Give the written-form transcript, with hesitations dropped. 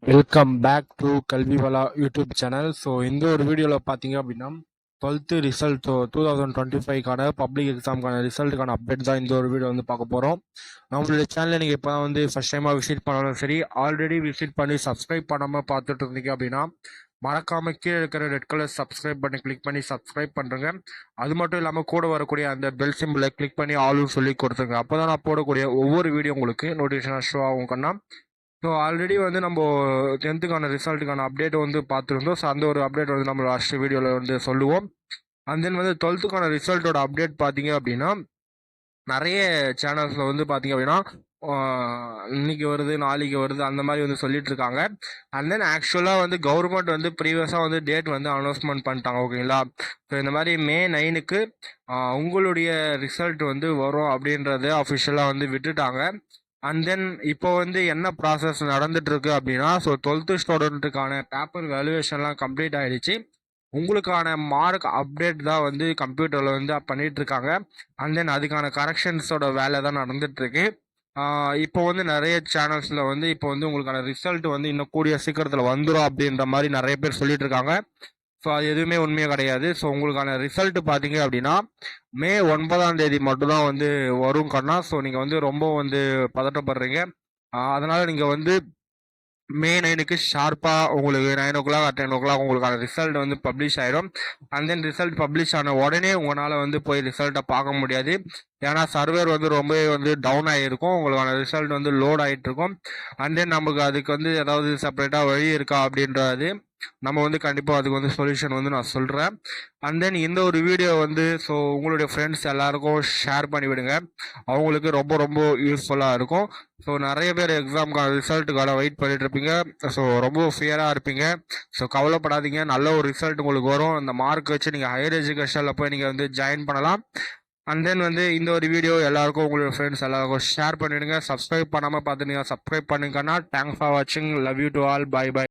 Welcome back to Kalviwala YouTube channel. So இந்த ஒரு வீடியோவில் பார்த்தீங்க அப்படின்னா 12th ரிசல்ட் 2025க்கான பப்ளிக் எக்ஸாமுக்கான ரிசல்ட்டுக்கான அப்டேட் தான் இந்த ஒரு வீடியோ வந்து பார்க்க போகிறோம். நம்மளுடைய சேனலை நீங்கள் இப்போ தான் வந்து ஃபஸ்ட் டைமாக விசிட் பண்ணாலும் சரி, ஆல்ரெடி விசிட் பண்ணி சப்ஸ்கிரைப் பண்ணாமல் பார்த்துட்டு இருந்தீங்க அப்படின்னா மறக்காம கீழே இருக்கிற ரெட் கலர் சப்ஸ்கிரைப் பண்ணி கிளிக் பண்ணி சப்ஸ்கிரைப் பண்ணுறேங்க. அது மட்டும் இல்லாமல் கூட வரக்கூடிய அந்த பெல் சிம்பிளை கிளிக் பண்ணி ஆளும் சொல்லி கொடுத்துருங்க. அப்போ தான் நான் போடக்கூடிய ஒவ்வொரு வீடியோ உங்களுக்கு நோட்டிஃபிகேஷன் ஷோ ஆகும் கண்ணா. ஸோ ஆல்ரெடி வந்து நம்ம 10th ரிசல்ட்டுக்கான அப்டேட் வந்து பார்த்துருந்தோம். ஸோ அந்த ஒரு அப்டேட் வந்து நம்ம லாஸ்ட் வீடியோவில் வந்து சொல்லுவோம். அண்ட் தென் வந்து 12th ரிசல்ட்டோட அப்டேட் பார்த்தீங்க அப்படின்னா நிறைய சேனல்ஸில் வந்து பார்த்தீங்க அப்படின்னா இன்னைக்கு வருது நாளைக்கு வருது அந்த மாதிரி வந்து சொல்லிட்டு இருக்காங்க. அண்ட் தென் ஆக்சுவலாக வந்து கவர்மெண்ட் வந்து ப்ரீவியஸாக வந்து டேட் வந்து அனௌன்ஸ்மெண்ட் பண்ணிட்டாங்க. ஓகேங்களா? ஸோ இந்த மாதிரி May 9க்கு உங்களுடைய ரிசல்ட் வந்து வரும் அப்படின்றத அஃபிஷியலாக வந்து விட்டுட்டாங்க. அண்ட் தென் இப்போ வந்து என்ன ப்ராசஸ் நடந்துட்டு இருக்கு அப்படின்னா, ஸோ 12th ஸ்டூடெண்ட்டுக்கான பேப்பர் வேல்யூவேஷன்லாம் கம்ப்ளீட் ஆகிடுச்சு. உங்களுக்கான மார்க் அப்டேட் தான் வந்து கம்ப்யூட்டரில் வந்து பண்ணிட்டு இருக்காங்க. அண்ட் தென் அதுக்கான கரெக்ஷன்ஸோட வேலை தான் நடந்துட்டு இருக்கு. இப்போ வந்து நிறைய சேனல்ஸில் வந்து இப்போ வந்து உங்களுக்கான ரிசல்ட் வந்து இன்னும் கூடிய சீக்கிரத்தில் வந்துடும் அப்படின்ற மாதிரி நிறைய பேர் சொல்லிட்டு இருக்காங்க. ஸோ அது எதுவுமே உண்மையாக கிடையாது. ஸோ உங்களுக்கான ரிசல்ட் பார்த்தீங்க அப்படின்னா May 9 மட்டும்தான் வந்து வரும் கண்ணா. ஸோ நீங்கள் வந்து ரொம்ப வந்து பதட்டப்படுறீங்க. அதனால் நீங்கள் வந்து May 9க்கு ஷார்ப்பாக உங்களுக்கு 9 o'clock 10 o'clock உங்களுக்கான ரிசல்ட் வந்து பப்ளிஷ் ஆகிடும். அண்ட் தென் ரிசல்ட் பப்ளிஷ் ஆன உடனே உங்களால் வந்து போய் ரிசல்ட்டை பார்க்க முடியாது. ஏன்னா சர்வர் வந்து ரொம்பவே வந்து டவுன் ஆகிருக்கும். உங்களுக்கான ரிசல்ட் வந்து லோட் ஆகிட்டு இருக்கும். அண்ட் தென் நமக்கு அதுக்கு வந்து ஏதாவது செப்பரேட்டாக வழி இருக்கா அப்படின்றது நம்ம வந்து கண்டிப்பாக அதுக்கு வந்து சொல்யூஷன் வந்து நான் சொல்கிறேன். அண்ட் தென் இந்த ஒரு வீடியோ வந்து ஸோ உங்களுடைய ஃப்ரெண்ட்ஸ் எல்லாருக்கும் ஷேர் பண்ணிவிடுங்க. அவங்களுக்கு ரொம்ப ரொம்ப யூஸ்ஃபுல்லாக இருக்கும். ஸோ நிறைய பேர் எக்ஸாமுக்கான ரிசல்ட்டுக்கான வெயிட் பண்ணிட்டு இருப்பீங்க. ஸோ ரொம்ப ஃபியராக இருப்பீங்க. ஸோ கவலைப்படாதீங்க, நல்ல ஒரு ரிசல்ட் உங்களுக்கு வரும். அந்த மார்க் வச்சு நீங்கள் ஹையர் எஜுகேஷனில் போய் நீங்கள் வந்து ஜாயின் பண்ணலாம். அண்ட் தென் வந்து இந்த ஒரு வீடியோ எல்லாருக்கும் உங்களோட ஃப்ரெண்ட்ஸ் எல்லாருக்கும் ஷேர் பண்ணிவிடுங்க. சப்ஸ்கிரைப் பண்ணாமல் பார்த்துட்டீங்க, சப்ஸ்கிரைப் பண்ணுங்கன்னா தேங்க்ஸ் ஃபார் வாட்சிங். Love you to all. Bye by.